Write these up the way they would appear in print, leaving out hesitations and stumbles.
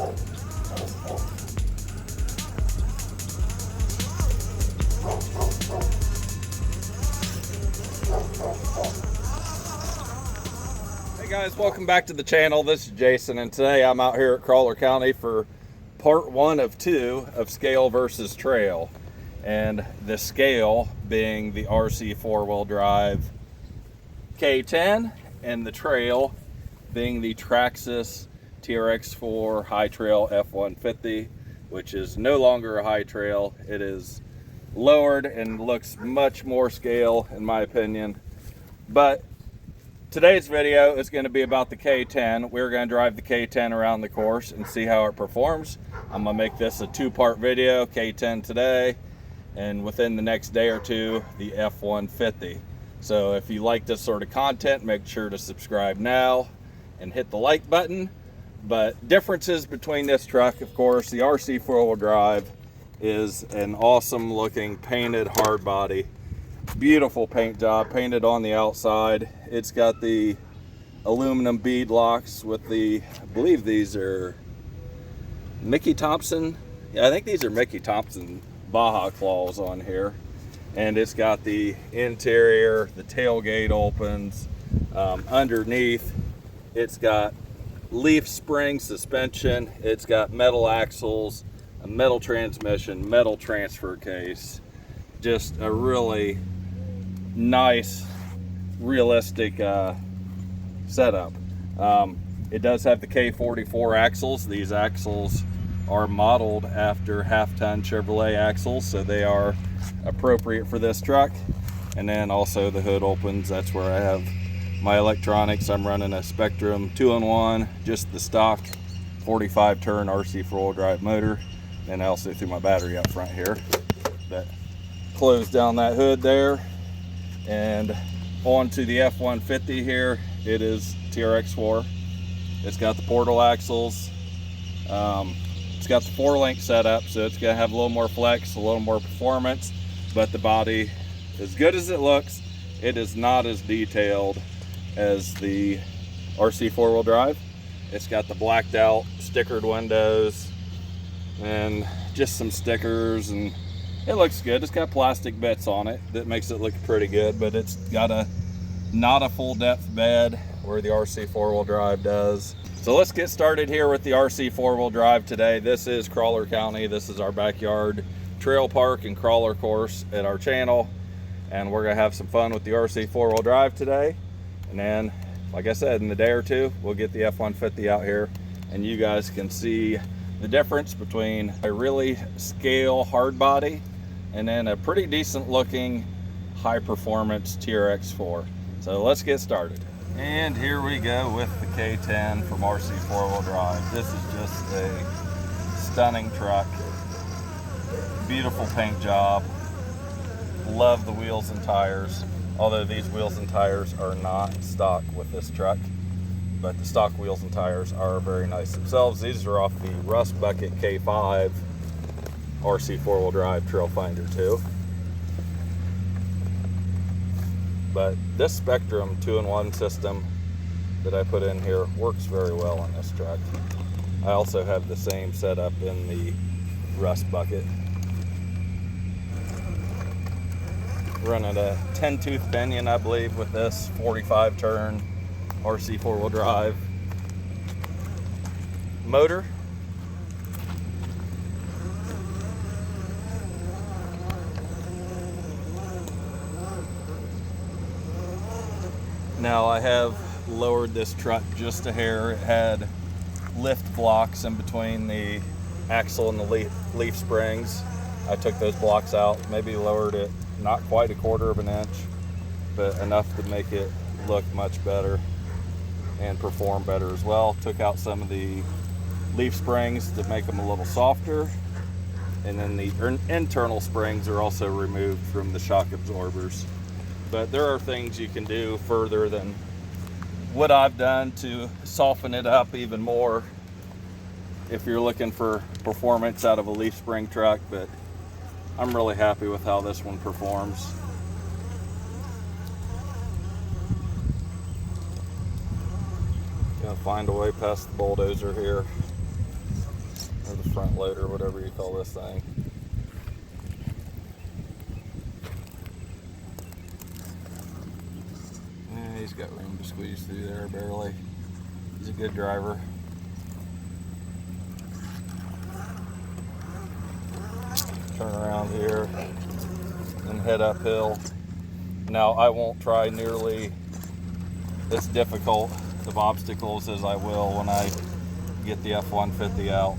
Hey guys, welcome back to the channel. This is Jason, and today I'm out here at Crawler County for part 1 of 2 of scale versus trail. And the scale being the RC4 wheel drive K10, and the trail being the Traxxas TRX4 hightrail F150, which is no longer a high trail. It is lowered and looks much more scale in my opinion. But today's video is going to be about the K10. We're going to drive the K10 around the course and see how it performs. I'm going to make this a 2-part video, K10 today, and within the next day or two, the F150. So if you like this sort of content, make sure to subscribe now and hit the like button. But differences between this truck, of course, the RC4WD drive is an awesome looking painted hard body. Beautiful paint job, painted on the outside. It's got the aluminum bead locks with the, I believe these are Mickey Thompson. Yeah, I think these are Mickey Thompson Baja claws on here. And it's got the interior, the tailgate opens. Underneath, it's got leaf spring suspension. It's got metal axles, a metal transmission, metal transfer case. Just a really nice, realistic setup. It does have the K44 axles. These axles are modeled after half-ton Chevrolet axles, so they are appropriate for this truck. And then also the hood opens. That's where I have my electronics. I'm running a Spectrum 2-in-1, just the stock 45 turn RC4 drive motor. And I also threw my battery up front here. That close down that hood there, and onto the F150 here. It is TRX4. It's got the portal axles. It's got the 4-link setup, so it's gonna have a little more flex, a little more performance, but the body, as good as it looks, it is not as detailed as the RC4 wheel drive. It's got the blacked out stickered windows and just some stickers, and it looks good. It's got plastic bits on it that makes it look pretty good, but it's got not a full depth bed where the RC4 wheel drive does. So let's get started here with the RC4 wheel drive today. This is Crawler County. This is our backyard trail park and crawler course at our channel, and we're gonna have some fun with the RC4 wheel drive today. And then, like I said, in a day or two, we'll get the F150 out here, and you guys can see the difference between a really scale hard body and then a pretty decent looking high performance TRX4. So let's get started. And here we go with the K10 from RC4 wheel drive. This is just a stunning truck. Beautiful paint job. Love the wheels and tires. Although these wheels and tires are not stock with this truck, but the stock wheels and tires are very nice themselves. These are off the Rust Bucket K5 RC4 wheel drive Trail Finder 2. But this Spectrum 2-in-1 system that I put in here works very well on this truck. I also have the same setup in the Rust Bucket. Running a 10-tooth pinion, I believe, with this 45 turn RC4 wheel drive motor. Now I have lowered this truck just a hair. It had lift blocks in between the axle and the leaf springs. I took those blocks out, maybe lowered it not quite a 1/4 of an inch, but enough to make it look much better and perform better as well. Took out some of the leaf springs to make them a little softer, and then the internal springs are also removed from the shock absorbers. But there are things you can do further than what I've done to soften it up even more if you're looking for performance out of a leaf spring truck. But I'm really happy with how this one performs. Gotta find a way past the bulldozer here. front loader, whatever you call this thing. Yeah, he's got room to squeeze through there barely. He's a good driver. Turn around here and head uphill. Now I won't try nearly as difficult of obstacles as I will when I get the F-150 out.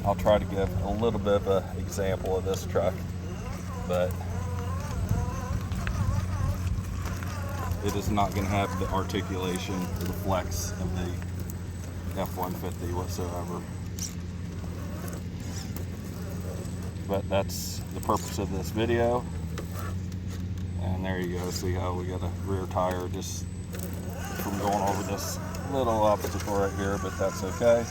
I'll try to give a little bit of an example of this truck, but it is not going to have the articulation or the flex of the F-150 whatsoever. But that's the purpose of this video. And there you go, see how we got a rear tire just from going over this little obstacle right here, but that's okay.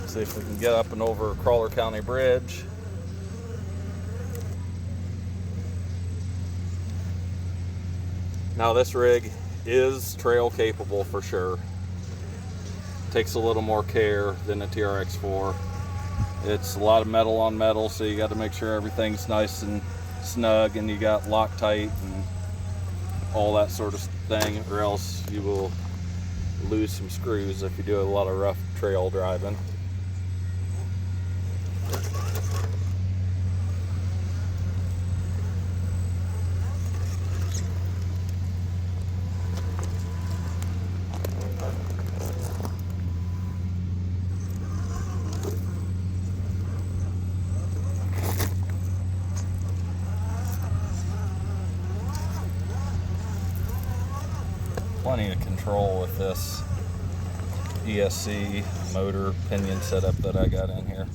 See if we can get up and over Crawler County Bridge. Now this rig is trail capable for sure. Takes a little more care than the TRX4. It's a lot of metal on metal, so you got to make sure everything's nice and snug and you got Loctite and all that sort of thing, or else you will lose some screws if you do a lot of rough trail driving. Plenty of control with this ESC motor pinion setup that I got in here.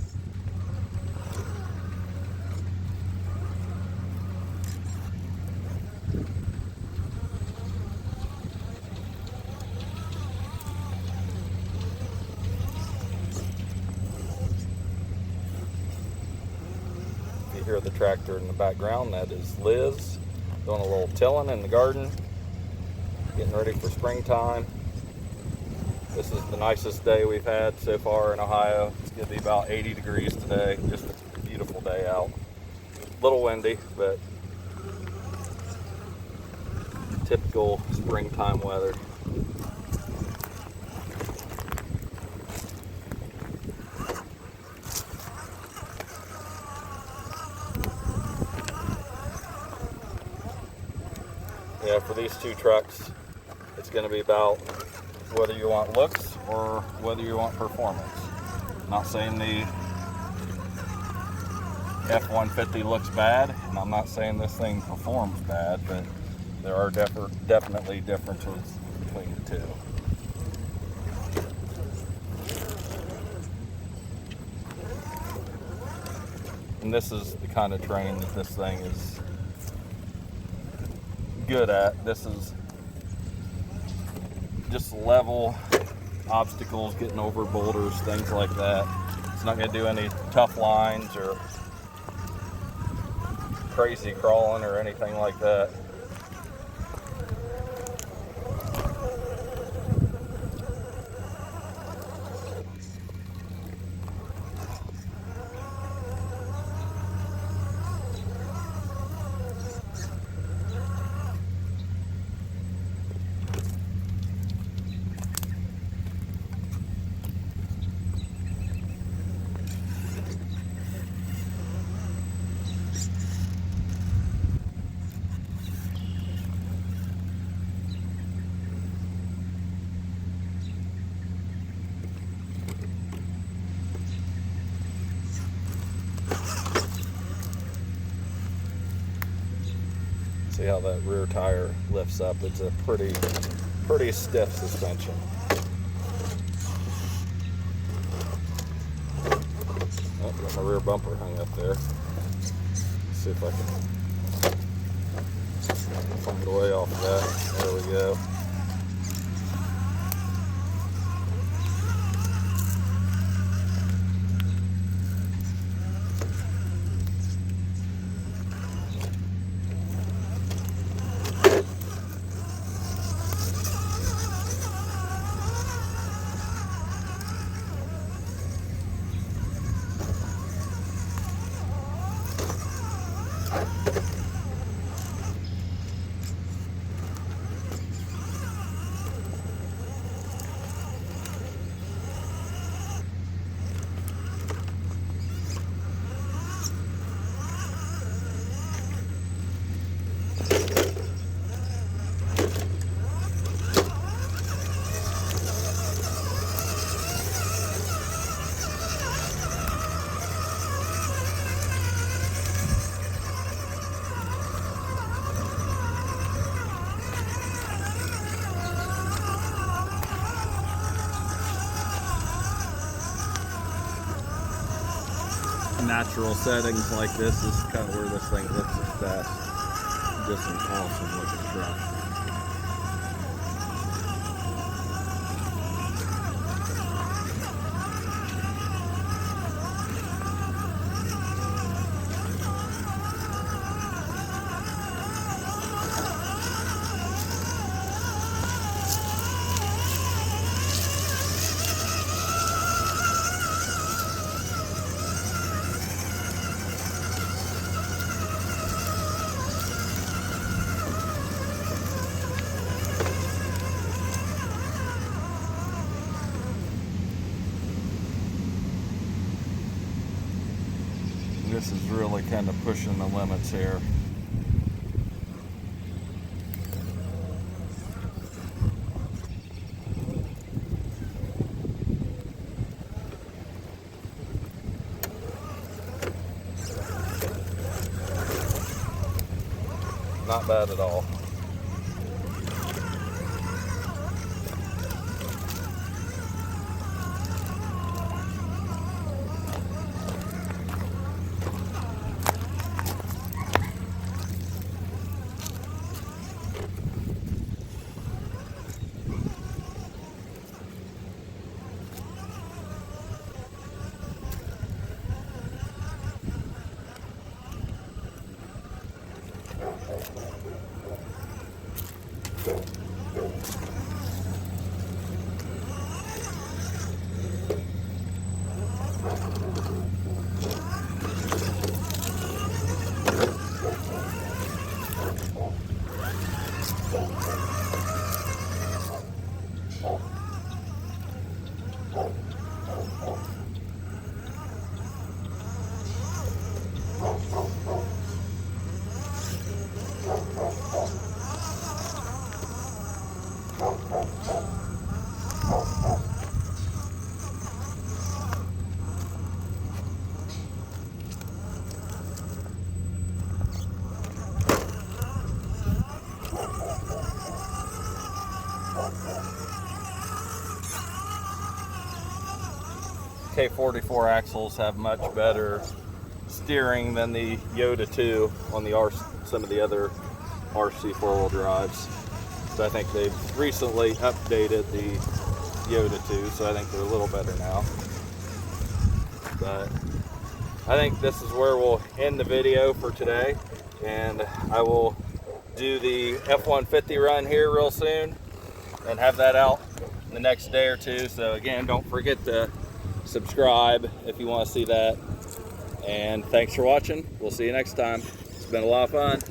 You hear the tractor in the background, that is Liz doing a little tilling in the garden. Getting ready for springtime. This is the nicest day we've had so far in Ohio. It's going to be about 80 degrees today. Just a beautiful day out. A little windy, but typical springtime weather. Yeah, for these two trucks, it's going to be about whether you want looks or whether you want performance. I'm not saying the F-150 looks bad, and I'm not saying this thing performs bad, but there are definitely differences between the two. And this is the kind of terrain that this thing is good at. This is just level obstacles, getting over boulders, things like that. It's not going to do any tough lines or crazy crawling or anything like that. See how that rear tire lifts up. It's a pretty stiff suspension. Oh, got my rear bumper hung up there. Let's see if I can find a way off of that. There we go. Natural settings like this is kind of where this thing looks its best. Just an awesome looking truck. This is really kind of pushing the limits here. Not bad at all. K44 axles have much better steering than the Yoda 2 on the some of the other RC4 drives. So I think they've recently updated the Yoda 2, so I think they're a little better now. But I think this is where we'll end the video for today, and I will do the F150 run here real soon and have that out in the next day or two. So again, don't forget to subscribe if you want to see that, and thanks for watching. We'll see you next time. It's been a lot of fun.